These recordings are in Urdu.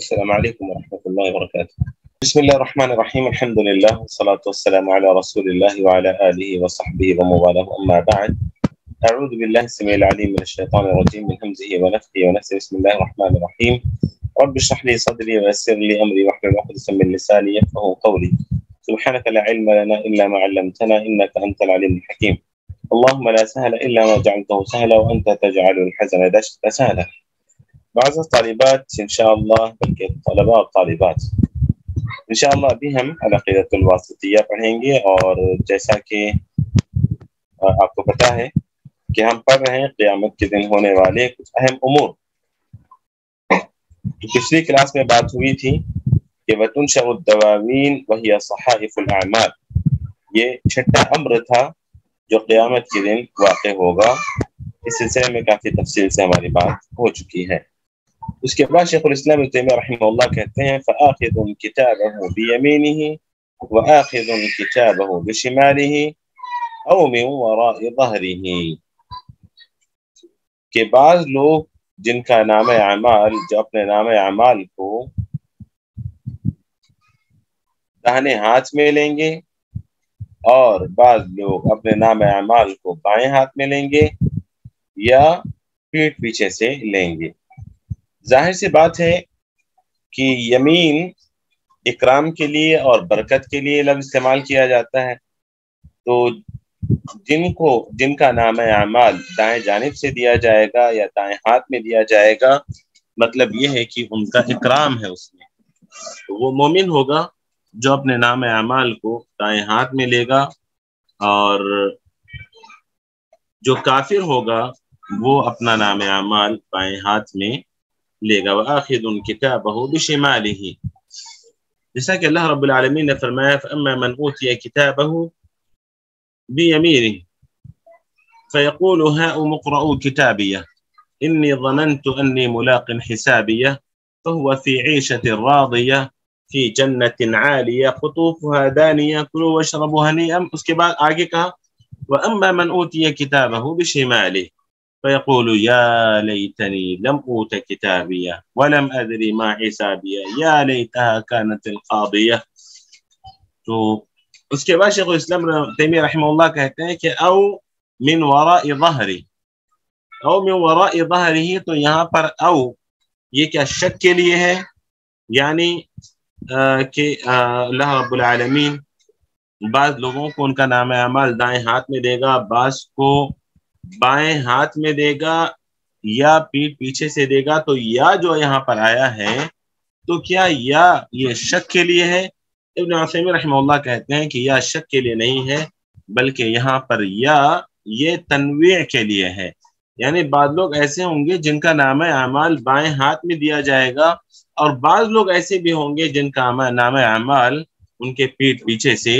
السلام عليكم ورحمة الله وبركاته. بسم الله الرحمن الرحيم. الحمد لله والصلاة والسلام على رسول الله وعلى آله وصحبه ومن والاه. أما بعد، أعوذ بالله السميع العليم من الشيطان الرجيم من همزه ونفخه ونفثه. بسم الله الرحمن الرحيم. رب اشرح لي صدري ويسر لي أمري واحلل عقدة من لساني يفقهوا قولي. سبحانك لا علم لنا إلا ما علمتنا إنك أنت العليم الحكيم. اللهم لا سهل إلا ما جعلته سهلا وأنت تجعل الحزن سهلا. بعض الطالبات إن شاء الله بلکہ طلباء اور طالبات انشاءاللہ ابھی ہم العقیدۃ الواسطیہ پڑھیں گے، اور جیسا کہ آپ کو پتہ ہے کہ ہم پڑھ رہے ہیں قیامت کے دن ہونے والے کچھ اہم امور۔ پچھلی کلاس میں بات ہوئی تھی کہ وَتُنشَأُ الدَّوَاوِينَ وَهِيَ صَحَائِفُ الْأَعْمَالِ، یہ چھٹا امر تھا جو قیامت کے دن واقع ہوگا۔ اس سلسلے میں کافی تفصیل سے ہماری بات ہو چکی ہے۔ اس کے بعد شیخ الاسلام ابن تیمیہ رحمہ اللہ کہتے ہیں فآخذ کتابہ بیمینہ وآخذ کتابہ بشمالہ او من وراء ظہرہ، کہ بعض لوگ جن کا نام اعمال جو اپنے نام اعمال کو داہنے ہاتھ میں لیں گے، اور بعض لوگ اپنے نام اعمال کو بائیں ہاتھ میں لیں گے یا پیٹھ پیچھے سے لیں گے۔ ظاہر سی بات ہے کہ یمین اکرام کے لیے اور برکت کے لیے لفظ استعمال کیا جاتا ہے، تو جن کا نام اعمال دائیں جانب سے دیا جائے گا یا دائیں ہاتھ میں دیا جائے گا، مطلب یہ ہے کہ ان کا اکرام ہے اس میں، تو وہ مومن ہوگا جو اپنے نام اعمال کو دائیں ہاتھ میں لے گا، اور جو کافر ہوگا وہ اپنا نام اعمال بائیں ہاتھ میں لے گا۔ وآخذ کتابہ بشمالہ، جیسا کہ اللہ رب العالمین نے فرمایا فأما من اوتی کتابہ بیمینہ فیقول ہاؤم اقرؤوا کتابیہ انی ظننت انی ملاق حسابیہ فهو فی عیشۃ راضیہ فی جنت عالیہ قطوفها دانیہ کلوا واشربوا ہنیئا۔ اس کے بعد آگے کہا وأما من اوتی کتابہ بشمالہ فيقول يا ليتني لم أوت كتابية ولم أدري ما حسابية يا ليتها كانت القاضية۔ تو اس کے بعد شیخ الاسلام تیمیہ رحمہ اللہ کہتے ہیں کہ او من وراء ظہری، او من وراء ظہری، تو یہاں پر او یہ کیا شک کے لیے ہے، یعنی کہ اللہ رب العالمین بعض لوگوں کو ان کا نام اعمال دائیں ہاتھ میں دے گا، بعض کو بائیں ہاتھ میں دے گا یا پیٹھ پیچھے سے دے گا۔ تو یا جو یہاں پر آیا ہے تو کیا یا یہ شک کے لیے ہے؟ ابن عثیمین رحمہ اللہ کہتے ہیں کہ یا شک کے لیے نہیں ہے، بلکہ یہاں پر یا یہ تنویع کے لیے ہے، یعنی بعض لوگ ایسے ہوں گے جن کا نام اعمال بائیں ہاتھ میں دیا جائے گا، اور بعض لوگ ایسے بھی ہوں گے جن کا نام اعمال ان کے پیٹھ پیچھے سے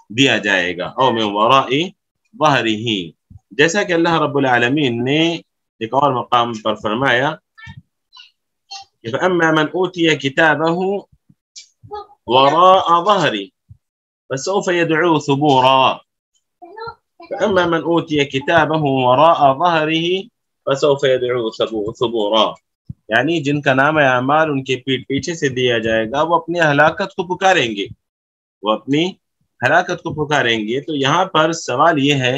دیا جائے گا، او من وراء ظہرہ، جیسا کہ اللہ رب العالمین نے ایک اور مقام پر فرمایا کہ فَأَمَّا مَنْ أُوتِيَ كِتَابَهُ وَرَاءَ ظَهْرِهِ فَسَوْفَ يَدْعُو ثُبُورًا۔ فَأَمَّا مَنْ أُوتِيَ كِتَابَهُ وَرَاءَ ظَهْرِهِ فَسَوْفَ يَدْعُو ثُبُورًا، یعنی جن کا نام اعمال ان کے پیٹھ پیچھے سے دیا جائے گا وہ اپنی ہلاکت کو پکاریں گے، وہ اپنی ہلاکت کو پکاریں گے۔ تو یہاں پر سوال یہ ہے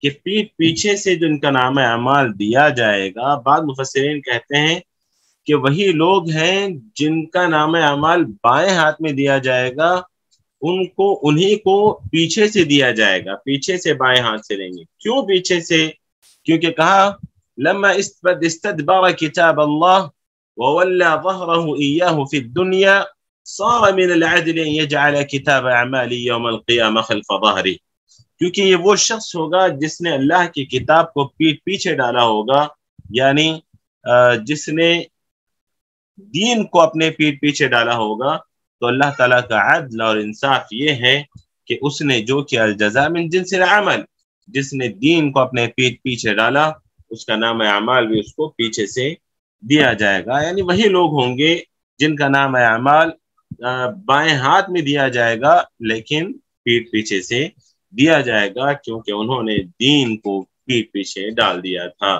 کہ پیٹھ پیچھے سے جن کا نام اعمال دیا جائے گا، بعض مفسرین کہتے ہیں کہ وہی لوگ ہیں جن کا نام اعمال بائیں ہاتھ میں دیا جائے گا، انہی کو پیچھے سے دیا جائے گا، پیچھے سے بائیں ہاتھ سے لیں گے۔ کیوں پیچھے سے؟ کیونکہ کہا لما استدبر کتاب اللہ وولى ظهره إياه في الدنيا صار من العدل ان يجعل كتاب اعمال يوم القيامة خلف ظهره، کیونکہ یہ وہ شخص ہوگا جس نے اللہ کی کتاب کو پیٹھ پیچھے ڈالا ہوگا، یعنی جس نے دین کو اپنے پیٹھ پیچھے ڈالا ہوگا، تو اللہ تعالیٰ کا عدل اور انصاف یہ ہے کہ اس نے جو کیا الجزاء من جنس العمل، جس نے دین کو اپنے پیٹھ پیچھے ڈالا اس کا نام اعمال بھی اس کو پیچھے سے دیا جائے گا، یعنی وہی لوگ ہوں گے جن کا نام اعمال بائیں ہاتھ میں دیا جائے گا لیکن پیٹھ پیچھے سے دیا جائے گا، کیونکہ انہوں نے دین کو پیٹھ پیچھے ڈال دیا تھا۔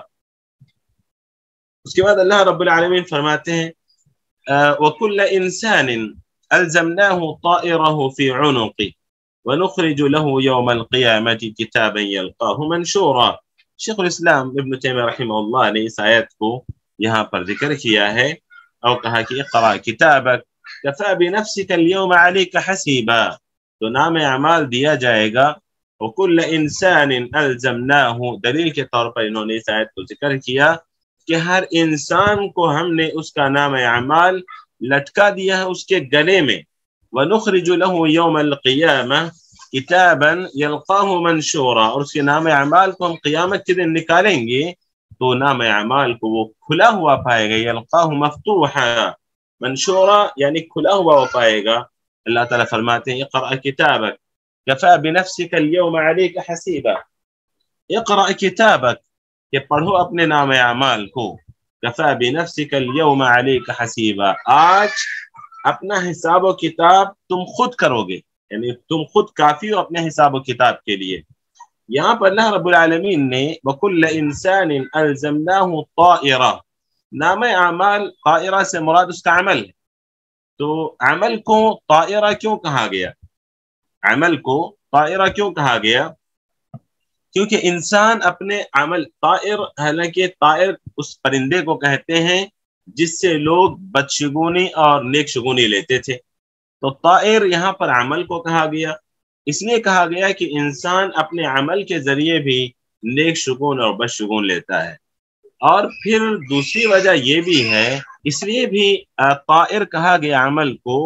اس کے بعد اللہ رب العالمین فرماتے ہیں وكل إنسان ألزمناه طائره في عنقه ونخرج له يوم القيامة كتابا يلقاه منشورا. شیخ الاسلام ابن تیمیہ رحمہ اللہ نے اس آیت کو یہاں پر ذکر کیا ہے اور کہا کہ اقرأ کتابک کفی بنفسک اليوم علیک حسیبا، تو نام اعمال دیا جائے گا. وکل انسان الزمناہ، دلیل کے طور پر انہوں نے اس آیت کو ذکر کیا کہ ہر انسان کو ہم نے اس کا نام اعمال لٹکا دیا ہے اس کے گلے میں. وَنُخْرِجُ لَهُ يَوْمَ الْقِيَامَةِ كِتَابًا يَلْقَاهُ مَنْشُورًا، اور اس کے نام اعمال کو ہم قیامت کے دن نکالیں گے تو نام اعمال کو وہ کھلا ہوا پائے گا. يَلْقَاهُ مَفْتُوحًا، منشورا یعنی کھلا ہوا وہ پائے گا. اللہ تعالیٰ فرماتے ہیں اقرأ کتابک کفی بنفسک اليوم علیک حسیبا. اقرأ کتابک، کہ پڑھو اپنے نام اعمال کو. کفی بنفسک اليوم علیک حسیبا، آج اپنا حساب و کتاب تم خود کرو گے، یعنی تم خود کافی ہو اپنے حساب و کتاب کے لیے. یہاں پر اللہ رب العالمین نے وَكُلَّ إِنسَانٍ أَلْزَمْنَاهُ طَائِرَةً، نام اعمال طائرہ سے مراد اس کا عمل. تو عمل کو طائرہ کیوں کہا گیا؟ عمل کو طائرہ کیوں کہا گیا؟ کیونکہ انسان اپنے عمل، طائر حالانکہ طائر اس پرندے کو کہتے ہیں جس سے لوگ بدشگونی اور نیک شگونی لیتے تھے. تو طائر یہاں پر عمل کو کہا گیا، اس لیے کہا گیا کہ انسان اپنے عمل کے ذریعے بھی نیک شگون اور بدشگون لیتا ہے. اور پھر دوسری وجہ یہ بھی ہے، اس لیے بھی طائر کہا گیا عمل کو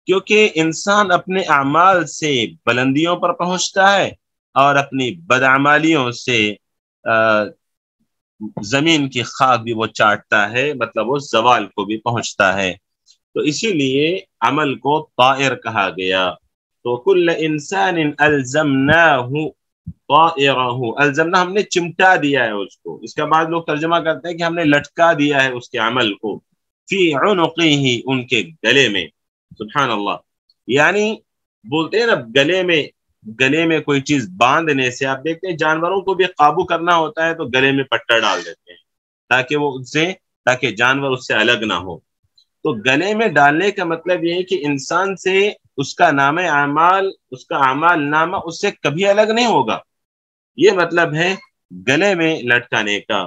کیونکہ انسان اپنے اعمال سے بلندیوں پر پہنچتا ہے اور اپنی بدعمالیوں سے زمین کی خاک بھی وہ چاٹتا ہے، مطلب وہ زوال کو بھی پہنچتا ہے. تو اسی لیے عمل کو طائر کہا گیا. تو کل انسان الزمناہ طائرہ، الزمنا ہم نے چمٹا دیا ہے اس کو. اس کے بعد لوگ ترجمہ کرتے ہیں کہ ہم نے لٹکا دیا ہے اس کے عمل کو. فی عنقہ، ان کے گلے میں. سبحان اللہ، یعنی بولتے ہیں نا گلے میں کوئی چیز باندھنے سے، آپ دیکھتے ہیں جانوروں کو بھی قابو کرنا ہوتا ہے تو گلے میں پٹا ڈال دیتے ہیں تاکہ جانور اس سے الگ نہ ہو. تو گلے میں ڈالنے کا مطلب یہ ہے کہ انسان سے اس کا نام اعمال، اس کا اعمال نامہ اس سے کبھی الگ نہیں ہوگا. یہ مطلب ہے گلے میں لٹکانے کا.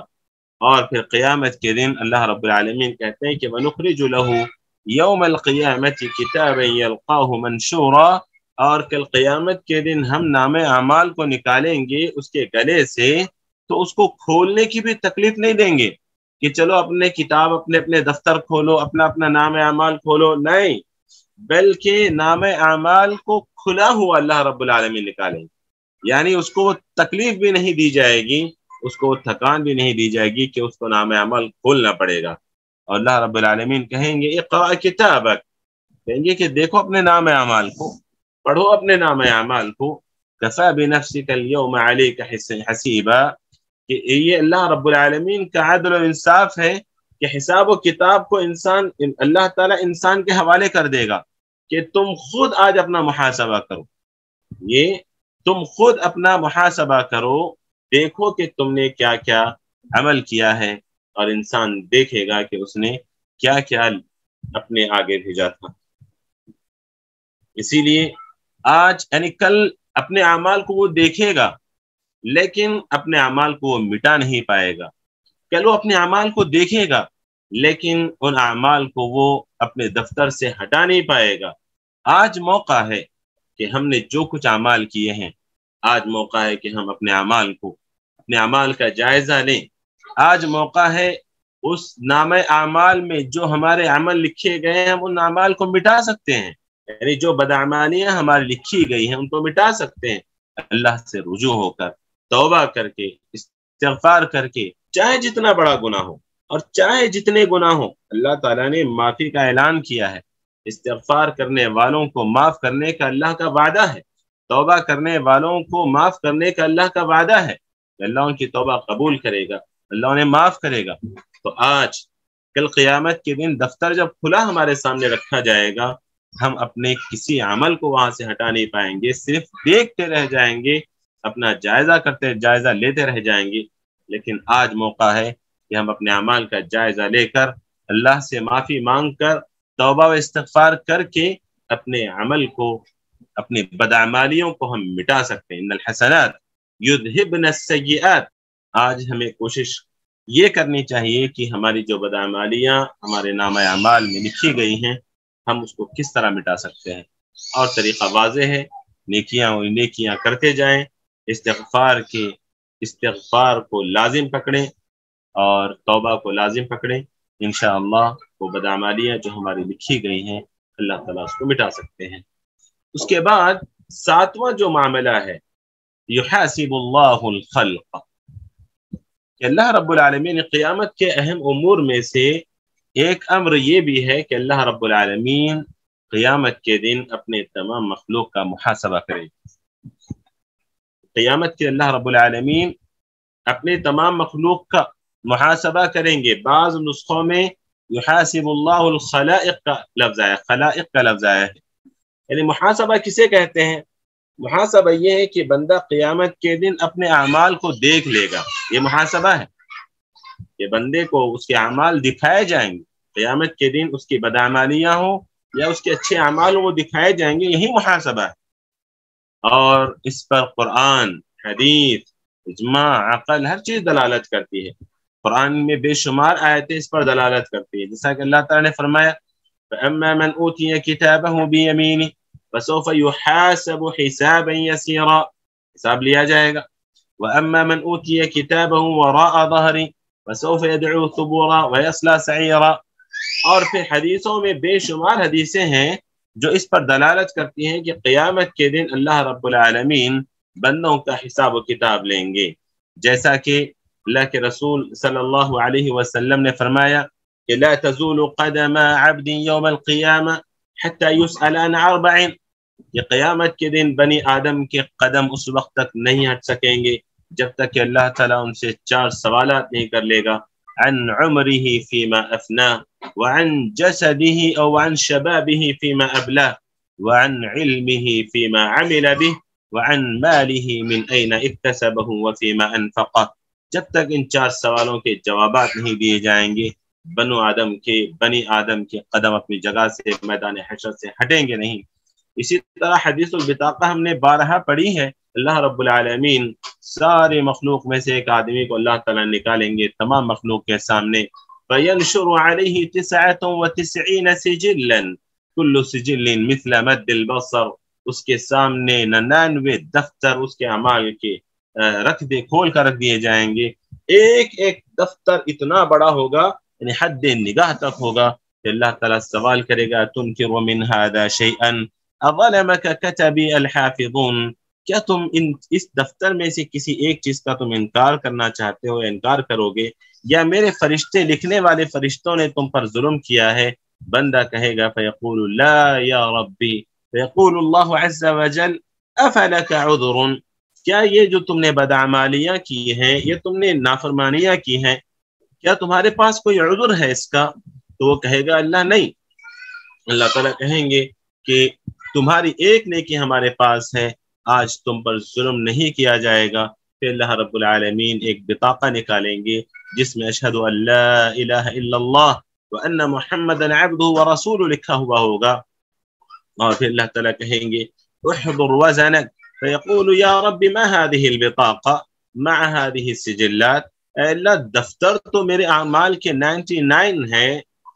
اور پھر قیامت کے دن اللہ رب العالمین کہتے ہیں کہ وَنُخْرِجُ لَهُ يَوْمَ الْقِيَامَةِ كِتَابًا يَلْقَاهُ مَنْشُورًا، اور کل قیامت کے دن ہم نام اعمال کو نکالیں گے اس کے گلے سے تو اس کو کھولنے کی بھی تکلیف نہیں دیں گے کہ چلو اپنے کتاب اپنے دفتر کھولو، اپنا نام اعمال کھولو، نہیں، بلکہ نام اعمال کو کھلا ہوا اللہ رب العالمین نکالیں گے. یعنی اس کو تکلیف بھی نہیں دی جائے گی، اس کو تھکان بھی نہیں دی جائے گی کہ اس کو نام اعمال کھولنا پڑے گا. اور اللہ رب العالمین کہیں گے اقرأ کتابک، کہیں گے کہ دیکھو اپنے نام اعمال کو، پڑھو اپنے نام اعمال کو. کفی بنفسک اليوم علیک حسیبا، کہ یہ اللہ رب العالمین کا عدل و انصاف ہے کہ حساب و کتاب کو اللہ تعالیٰ انسان کے حوالے کر دے گا کہ تم خود آج اپنا محاسبہ کرو. یہ تم خود اپنا محاسبہ کرو، دیکھو کہ تم نے کیا کیا عمل کیا ہے، اور انسان دیکھے گا کہ اس نے کیا کیا اپنے آگے بھیجا تھا. اسی لیے آج یعنی کل اپنے اعمال کو وہ دیکھے گا لیکن اپنے اعمال کو وہ مٹا نہیں پائے گا. کل وہ اپنے اعمال کو دیکھے گا لیکن ان اعمال کو وہ اپنے دفتر سے ہٹا نہیں پائے گا. آج موقع ہے کہ ہم نے جو کچھ اعمال کیے ہیں، آج موقع ہے کہ ہم اپنے اعمال کا جائزہ لیں. آج موقع ہے اس نام اعمال میں جو ہمارے عمل لکھے گئے ہیں ان اعمال کو مٹا سکتے ہیں، یعنی جو بدعمالیاں ہماری لکھی گئی ہیں ان کو مٹا سکتے ہیں اللہ سے رجوع ہو کر، توبہ کر کے، استغفار کر کے. چاہے جتنا بڑا گناہ ہو اور چاہے جتنے گناہ ہو، اللہ تعالیٰ نے معافی کا اعلان کیا ہے. استغفار کرنے والوں کو معاف کرنے کا اللہ کا وعدہ ہے، توبہ کرنے والوں کو معاف کرنے کا اللہ کا وعدہ ہے کہ اللہ ان کی توبہ قبول کرے گا، اللہ انہیں معاف کرے گا. تو آج کل قیامت کے دن دفتر جب کھلا ہمارے سامنے رکھا جائے گا، ہم اپنے کسی عمل کو وہاں سے ہٹا نہیں پائیں گے، صرف دیکھتے رہ جائیں گے، اپنا جائزہ لیتے رہ جائیں گے. لیکن آج موقع ہے کہ ہم اپنے اعمال کا جائزہ لے کر اللہ سے معافی مانگ کر توبہ و استغفار کر کے اپنے عمل کو، اپنے بدعمالیوں کو ہم مٹا سکتے ہیں۔ ان الحسنات یذہبن السیئات۔ آج ہمیں کوشش یہ کرنی چاہیے کہ ہماری جو بدعمالیاں ہمارے نامہ اعمال میں لکھی گئی ہیں ہم اس کو کس طرح مٹا سکتے ہیں، اور طریقہ واضح ہے، نیکیاں کرتے جائیں، استغفار کو لازم پکڑیں اور توبہ کو لازم پکڑیں، انشاءاللہ وہ بدعمالیاں جو ہماری لکھی گئی ہیں اللہ تعالیٰ اس کو مٹا سکتے ہیں۔ اس کے بعد 7واں جو معاملہ ہے، یحاسب اللہ الخلق، کہ اللہ رب العالمین قیامت کے اہم امور میں سے ایک امر یہ بھی ہے کہ اللہ رب العالمین قیامت کے دن اپنے تمام مخلوق کا محاسبہ کرے۔ قیامت کے اللہ رب العالمین اپنے تمام مخلوق کا محاسبہ کریں گے۔ بعض نسخوں میں یحاسب اللہ الخلائق کا لفظ آیا، خلائق کا لفظ آیا ہے، یعنی محاسبہ کسے کہتے ہیں؟ محاسبہ یہ ہے کہ بندہ قیامت کے دن اپنے اعمال کو دیکھ لے گا، یہ محاسبہ ہے کہ بندے کو اس کے اعمال دکھائے جائیں گے قیامت کے دن، اس کی بدعمالیاں ہوں یا اس کے اچھے اعمال وہ دکھائے جائیں گے، یہی محاسبہ ہے۔ اور اس پر قرآن، حدیث، اجماع، عقل ہر چیز دلالت کرتی ہے۔ قرآن میں بے شمار آیتیں اس پر دلالت کرتی ہے، جیسا کہ اللہ تعالیٰ نے فرمایا فَأَمَّا مَنْ أُوتِيَ كِتَابَهُ بِيَمِينِهِ فَسَوْفَ يُحَاسَبُ حِسَابًا يَسِيرًا، حساب لیا جائے گا۔ وَأَمَّا مَنْ أُوتِيَ كِتَابَهُ وَرَاءَ ظَهْرِهِ فَسَوْفَ يَدْعُو ثُبُورًا وَيَصْلَىٰ سَعِيرًا۔ اور پھر حدیثوں میں بے شمار حدیثیں ہیں جو اس پر دلالت کرتی ہیں کہ قیامت کے دن اللہ رب العالمین بندوں کا حساب و کتاب لیں گے، جیسا کہ اللہ کے رسول صلی اللہ علیہ وسلم نے فرمایا کہ لا تزول قدم عبد یوم القیامہ حتی یسأل عن 4، کہ قیامت کے دن بنی آدم کے قدم اس وقت تک نہیں ہٹ سکیں گے جب تک کہ اللہ تعالیٰ ان سے 4 سوالات نہیں کر لے گا، عن عمره فيما أفناه وعن جسده أو عن شبابه فيما أبلاه وعن علمه فيما عمل به وعن ماله من أين اكتسبه وفيما أنفقه۔ جب تک ان 4 سوالوں کے جوابات نہیں دیے جائیں گے بنی آدم کے قدم اپنی جگہ سے میدان حشر سے ہٹیں گے نہیں۔ اسی طرح حدیث البطاقہ ہم نے بارہا پڑھی ہے، اللہ رب العالمین سارے مخلوق میں سے ایک آدمی کو اللہ تعالیٰ نکالیں گے تمام مخلوق کے سامنے، فَيَنْشُرُ عَلَيْهِ 99 سِجِلًا كُلُّ سِجِلٍ مِثْلَ مَدِّ الْبَصَرِ، اس کے سامنے 99 دفتر اس کے اعمال کے کھول کر رکھ دیے جائیں گے، ایک ایک دفتر اتنا بڑا ہوگا یعنی حد نگاہ تک ہوگا کہ اللہ تعالیٰ سوال کرے گا تُنْكِرُ مِنْ هَذَا شَيْئًا أَظَلَمَكَ كَتَبِي الْحَافِظُونَ، کیا تم اس دفتر میں سے کسی ایک چیز کا تم انکار کرنا چاہتے ہو یا انکار کرو گے، یا میرے فرشتے لکھنے والے فرشتوں نے تم پر ظلم کیا ہے؟ بندہ کہے گا فَيَقُولُ لَا يَا رَبِّي، فَيَقُولُ اللَّهُ عَزَّ وَجَلَّ أَفَلَكَ عُذْرٌ، کیا یہ جو تم نے بدعمالیاں کی ہیں، یہ تم نے نافرمانیاں کی ہیں، کیا تمہارے پاس کوئی عذر ہے اس کا؟ تو وہ کہے گا اللہ نہیں۔ اللہ تعالیٰ کہیں گے کہ تمہاری ایک نیکی ہمارے پاس ہے، آج تم پر ظلم نہیں کیا جائے گا۔ پھر اللہ رب العالمین ایک بطاقہ نکالیں گے جس میں اشہد ان لا الہ الا اللہ وان محمدا عبدہ ورسولہ لکھا ہوا ہوگا، اور پھر اللہ تعالیٰ کہیں گے احضر وزنک فیقول یا رب ما هذه البطاقہ مع هذه السجلات، اے اللہ دفتر تو میرے اعمال کے 99 ہیں،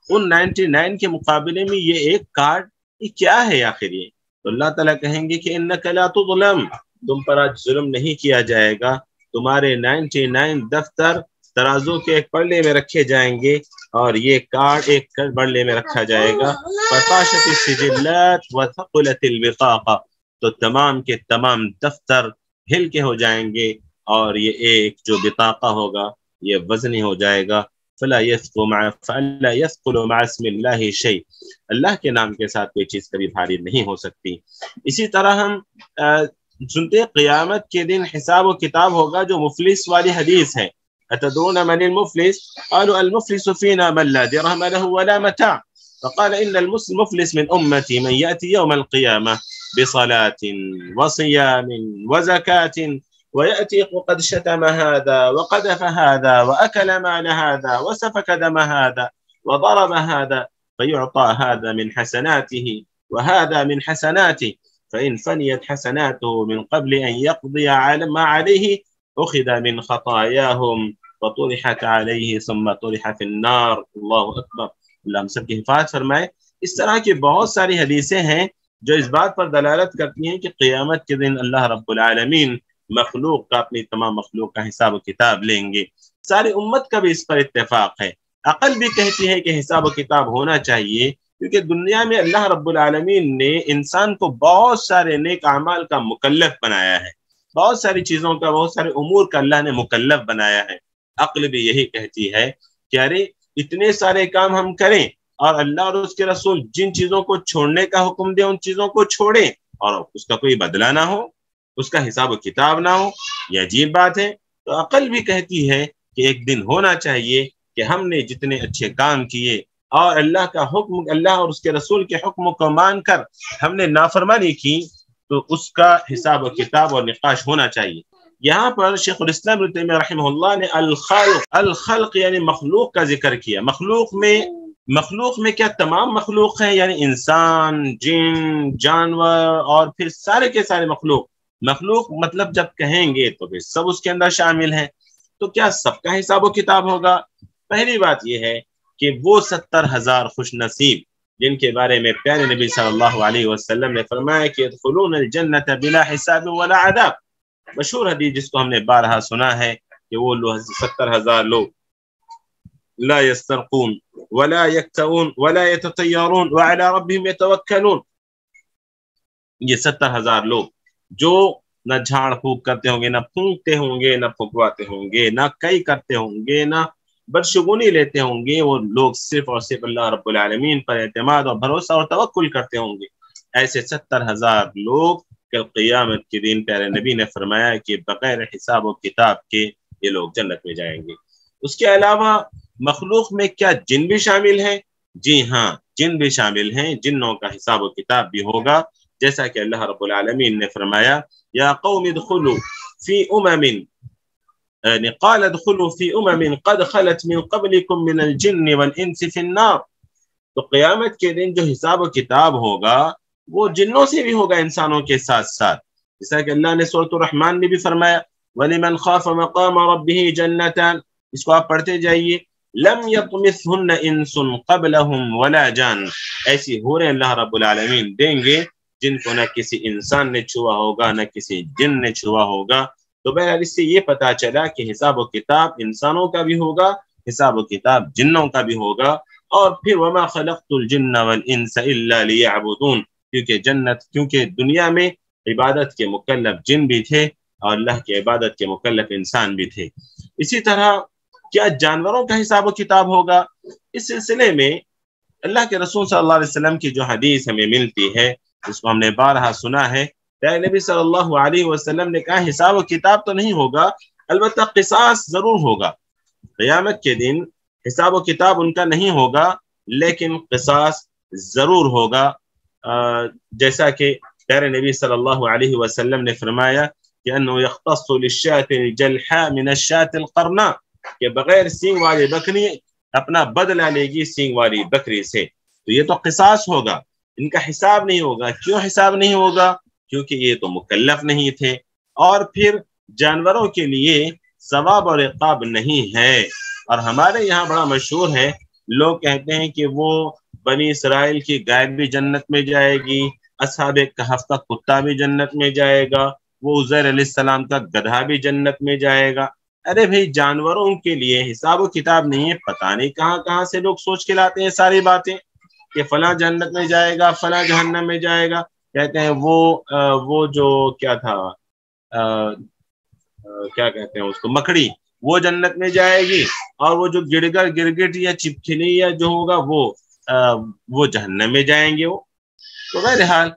ان 99 کے مقابلے میں یہ ایک کارڈ، یہ کیا ہے آخر؟ یہ تو اللہ تعالیٰ کہیں گے کہ انک لا تظلم، تم پر آج ظلم نہیں کیا جائے گا، تمہارے 99 دفتر ترازو کے ایک پلڑے میں رکھے جائیں گے اور یہ کارڈ ایک پلڑے میں رکھا جائے گا، فطاشت السجلات وثقلت البطاقہ، تو تمام کے تمام دفتر ہل کے ہو جائیں گے اور یہ ایک جو بطاقہ ہوگا یہ وزنی ہو جائے گا، فلا يثقل مع اسم اللہ شیء، اللہ کے نام کے ساتھ کوئی چیز کبھی بھاری نہیں ہو سکتی۔ اسی طرح ہم سنتے قیامت کے دن حساب و کتاب ہوگا، جو مفلس والی حدیث ہے، اتدرون من المفلس قالوا المفلس فينا من لا درهم له ولا متاع فقال ان المفلس من امتي من ياتي يوم القيامه بصلاه وصيام وزكاه ويأتي قد شتم هذا وقذف هذا وأكل مال هذا وسفك دم هذا وضرب هذا فيعطى هذا من حسناته وهذا من حسناته فإن فنيت حسناته من قبل أن يقضي على ما عليه أخذ من خطاياهم وطرحت عليه ثم طرح في النار. اللہ اکبر، اللہ ہم سب کی حفاظت فرمائے۔ اس طرح کی بہت ساری حدیثیں ہیں جو اس بات پر دلالت کرتی ہیں کہ قیامت کے دن اللہ رب العالمین مخلوق کا، اپنی تمام مخلوق کا حساب و کتاب لیں گے۔ ساری امت کا بھی اس پر اتفاق ہے، عقل بھی کہتی ہے کہ حساب و کتاب ہونا چاہیے، کیونکہ دنیا میں اللہ رب العالمین نے انسان کو بہت سارے نیک اعمال کا مکلف بنایا ہے، بہت ساری چیزوں کا، بہت سارے امور کا اللہ نے مکلف بنایا ہے۔ عقل بھی یہی کہتی ہے کہ ارے اتنے سارے کام ہم کریں اور اللہ اور اس کے رسول جن چیزوں کو چھوڑنے کا حکم دے ان چیزوں کو چھوڑیں اور اس کا کوئی بدلہ نہ ہو، اس کا حساب و کتاب نہ ہو، یہ عجیب بات ہے۔ تو عقل بھی کہتی ہے کہ ایک دن ہونا چاہیے کہ ہم نے جتنے اچھے کام کیے اور اللہ کا حکم، اللہ اور اس کے رسول کے حکم کو مان کر ہم نے نافرمانی کی تو اس کا حساب و کتاب اور نقاش ہونا چاہیے۔ یہاں پر شیخ الاسلام ابن تیمیہ رحمہ اللہ نے الخلق یعنی مخلوق کا ذکر کیا۔ مخلوق میں کیا تمام مخلوق ہیں، یعنی انسان، جن، جانور اور پھر سارے کے سارے مخلوق مطلب جب کہیں گے تو پھر سب اس کے اندر شامل ہیں، تو کیا سب کا حساب و کتاب ہوگا؟ پہلی بات یہ ہے کہ وہ 70,000 خوش نصیب جن کے بارے میں پیارے نبی صلی اللہ علیہ وسلم نے فرمایا کہ يدخلون الجنة بلا حساب ولا عذاب، مشہور حدیث جس کو ہم نے بارہا سنا ہے کہ وہ 70,000 لوگ لا يسترقون ولا يكتوون ولا يتطيرون وعلى ربهم يتوكلون، یہ 70,000 لوگ جو نہ جھاڑ پھونک کرتے ہوں گے، نہ پھونکتے ہوں گے، نہ پھونکواتے ہوں گے، نہ کئی کرتے ہوں گے، نہ بدشگونی لیتے ہوں گے، وہ لوگ صرف اور صرف اللہ رب العالمین پر اعتماد اور بھروسہ اور توکل کرتے ہوں گے۔ ایسے 70,000 لوگ کل قیامت کے دن پیارے نبی نے فرمایا کہ بغیر حساب و کتاب کے یہ لوگ جنت میں جائیں گے۔ اس کے علاوہ مخلوق میں کیا جن بھی شامل ہیں؟ جی ہاں، جن بھی شامل ہیں، جنوں کا حساب و کتاب بھی ہوگا، جیسا کہ اللہ رب العالمین نے فرمایا یا قوم ادخلوا فی یعنی قال ادخلوا فی قد خلت من قبلکم من الجن والانس فی النار، تو قیامت کے دن جو حساب و کتاب ہوگا وہ جنوں سے بھی ہوگا، انسانوں کے ساتھ ساتھ، جیسا کہ اللہ نے سورۃ الرحمن میں بھی فرمایا وَلِمَنْ خَافَ مَقَامَ رَبِّهِ جَنَّتَانِ، اس کو آپ پڑھتے جائیے، لَمْ يَطْمِثْهُنَّ إِنسٌ قَبْلَهُمْ وَلَا جَانٌ، ایسی حوریں اللہ رب العالمین دیں گے جن کو نہ کسی انسان نے چھوا ہوگا نہ کسی جن نے چھوا ہوگا۔ تو بہرحال اس سے یہ پتا چلا کہ حساب و کتاب انسانوں کا بھی ہوگا، حساب و کتاب جنوں کا بھی ہوگا، اور پھر وَمَا خَلَقْتُ الْجِنَّ وَالْإِنسَ إِلَّا لِيَعْبُدُونَ، کیونکہ دنیا میں عبادت کے مکلف جن بھی تھے اور اللہ کی عبادت کے مکلف انسان بھی تھے۔ اسی طرح کیا جانوروں کا حساب و کتاب ہوگا؟ اس سلسلے میں اللہ کے رسول صلی اللہ علیہ وسلم کی جو حدیث ہمیں ملتی ہے جس کو ہم نے بارہا سنا ہے، پیارے نبی صلی اللہ علیہ وسلم نے کہا حساب و کتاب تو نہیں ہوگا، البتہ قصاص ضرور ہوگا۔ قیامت کے دن حساب و کتاب ان کا نہیں ہوگا لیکن قصاص ضرور ہوگا، جیسا کہ پیارے نبی صلی اللہ علیہ وسلم نے فرمایا کہ انه يختص للشاة الجلحاء من الشاة القرناء، کہ بغیر سینگ والی بکری اپنا بدلہ لے گی سینگ والی بکری سے، تو یہ تو قصاص ہوگا، ان کا حساب نہیں ہوگا۔ کیوں حساب نہیں ہوگا؟ کیونکہ یہ تو مکلف نہیں تھے، اور پھر جانوروں کے لیے ثواب اور عقاب نہیں ہے۔ اور ہمارے یہاں بڑا مشہور ہے، لوگ کہتے ہیں کہ وہ بنی اسرائیل کی گائے بھی جنت میں جائے گی، اصحاب کہف کا کتا بھی جنت میں جائے گا، وہ عزیر علیہ السلام کا گدھا بھی جنت میں جائے گا۔ ارے بھئی جانوروں کے لیے حساب و کتاب نہیں ہے، پتہ نہیں کہاں کہاں سے لوگ سوچ کے لاتے ہیں ساری باتیں کہ فلاں جنت میں جائے گا، فلاں جہنم میں جائے گا۔ کہتے ہیں وہ جو کیا تھا کیا کہتے ہیں اس کو، مکڑی، وہ جنت میں جائے گی، اور وہ جو گرگٹ یا چپکلی یا جو ہوگا وہ جہنم میں جائیں گے وہ۔ تو بہرحال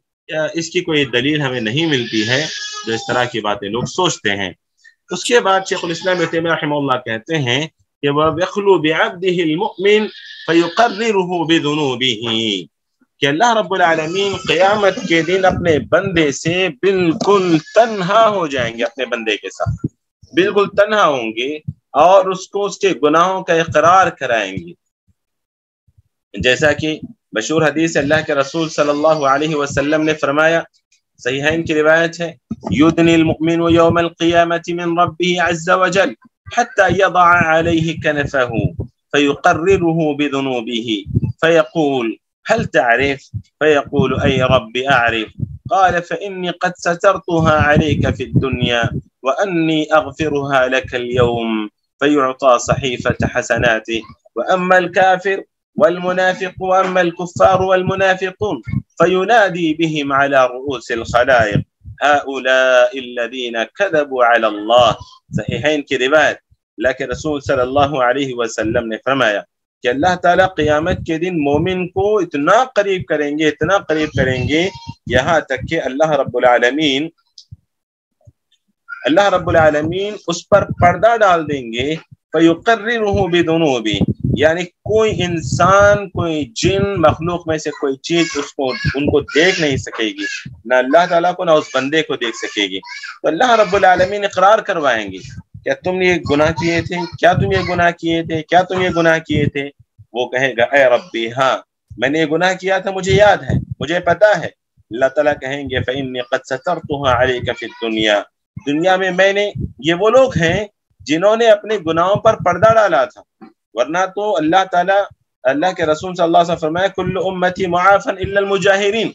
اس کی کوئی دلیل ہمیں نہیں ملتی ہے، جو اس طرح کی باتیں لوگ سوچتے ہیں۔ اس کے بعد شیخ الاسلام ابن تیمیہ رحمہ اللہ کہتے ہیں کہ وَيَخْلُو بِعَبْدِهِ الْمُؤْمِنِ فَيُقَرِّرُهُ بِذُنُوبِهِ، کہ اللہ رب العالمین قیامت کے دن اپنے بندے سے بالکل تنہا ہو جائیں گے، اپنے بندے کے ساتھ بالکل تنہا ہوں گے اور اس کو اس کے گناہوں کا اقرار کرائیں گے، جیسا کہ مشہور حدیث اللہ کے رسول صلی اللہ علیہ وسلم نے فرمایا، صحیحین کی روایت ہے، یدنی المؤمن یوم القیامة من ربه عز وجل حتى يضع عليه كنفه فيقرره بذنوبه فيقول هل تعرف؟ فيقول أي رب أعرف. قال فإني قد سترتها عليك في الدنيا وأني أغفرها لك اليوم. فيعطى صحيفة حسناته. وأما الكافر والمنافق وأما الكفار والمنافقون فينادي بهم على رؤوس الخلائق هؤلاء الذين كذبوا على الله. صحیحین کی روایت، لیکن رسول صلی اللہ علیہ وسلم نے فرمایا کہ اللہ تعالیٰ قیامت کے دن مومن کو اتنا قریب کریں گے، اتنا قریب کریں گے، یہاں تک کہ اللہ رب العالمین اس پر پردہ ڈال دیں گے، فَيُقَرِّرُهُ بِذُنُوبِهِ، یعنی کوئی انسان، کوئی جن، مخلوق میں سے کوئی چیز ان کو دیکھ نہیں سکے گی، نہ اللہ تعالیٰ کو نہ اس بندے کو دیکھ سکے گی۔ تو اللہ رب العالمین اقرار کروائیں گے، کیا تم نے یہ گناہ کیے تھے؟ کیا تم یہ گناہ کیے تھے؟ کیا تم یہ گناہ کیے تھے؟ وہ کہے گا اے ربی، ہاں میں نے یہ گناہ کیا تھا، مجھے یاد ہے، مجھے پتا ہے۔ اللہ تعالیٰ کہیں گے فإني قد سترتها عليك في الدنيا، دنیا میں میں نے، یہ وہ لوگ ہیں جنہوں نے اپنے گناہوں پر پردہ ڈالا تھا، ورنہ تو اللہ تعالیٰ، اللہ کے رسول صلی اللہ علیہ وسلم فرمایا کل امتی معافا الا المجاہرین،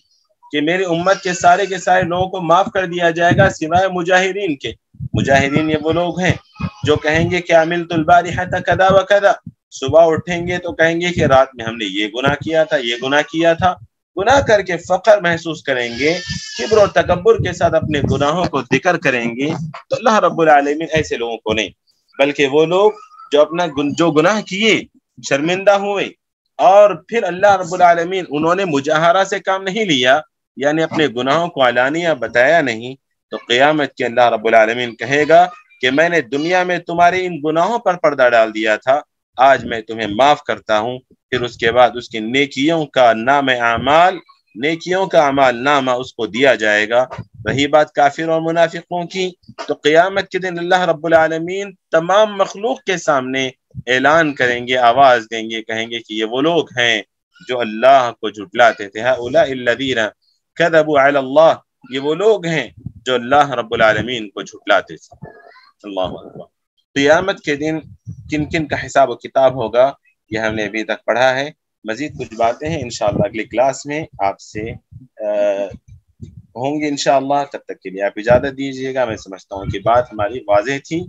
کہ میری امت کے سارے لوگوں کو معاف کر دیا جائے گا سوائے مجاہرین کے۔ مجاہرین یہ وہ لوگ ہیں جو کہیں گے کہ عملت البارحة کذا و کذا، صبح اٹھیں گے تو کہیں گے کہ رات میں ہم نے یہ گناہ کیا تھا، یہ گناہ کیا تھا، گناہ کر کے فخر محسوس کریں گے، کبر و تکبر کے ساتھ اپنے گناہوں کو ذکر کریں گے۔ تو اللہ رب العالمین ایسے لوگوں کو نہیں، بلکہ وہ لوگ جو گناہ کیے، شرمندہ ہوئے، اور پھر اللہ رب العالمین انہوں نے مجاہرہ سے کام نہیں لیا، یعنی اپنے گناہوں کو علانیہ بتایا نہیں، تو قیامت کے اللہ رب العالمین کہے گا کہ میں نے دنیا میں تمہارے ان گناہوں پر پردہ ڈال دیا تھا، آج میں تمہیں معاف کرتا ہوں۔ پھر اس کے بعد اس کی نیکیوں کا نام اعمال، نیکیوں کا اعمال نامہ اس کو دیا جائے گا۔ رہی بات کافر اور منافقوں کی، تو قیامت کے دن اللہ رب العالمین تمام مخلوق کے سامنے اعلان کریں گے، آواز دیں گے، کہیں گے کہ یہ وہ لوگ ہیں جو اللہ کو جھٹلاتے تھے، هؤلاء الذین کذبوا علی اللہ، یہ وہ لوگ ہیں جو اللہ رب العالمین کو جھٹلاتے تھے۔ اللہ اکبر۔ قیامت کے دن کن کن کا حساب و کتاب ہوگا، یہ ہم نے ابھی تک پڑھا ہے، مزید کچھ باتیں ہیں انشاءاللہ اگلی کلاس میں آپ سے ہوں گے انشاءاللہ۔ تب تک کے لیے آپ اجازت دیجیے گا، میں سمجھتا ہوں کہ بات ہماری واضح تھی۔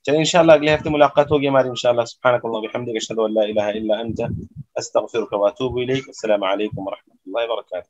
چلیں انشاءاللہ اگلے ہفتے ملاقات ہوگی ہماری انشاءاللہ۔ سبحانک اللہم و بحمدک، اشہد ان لا الہ الا انت، استغفرک و اتوب الیک۔ السلام علیکم و رحمۃ اللہ وبرکاتہ۔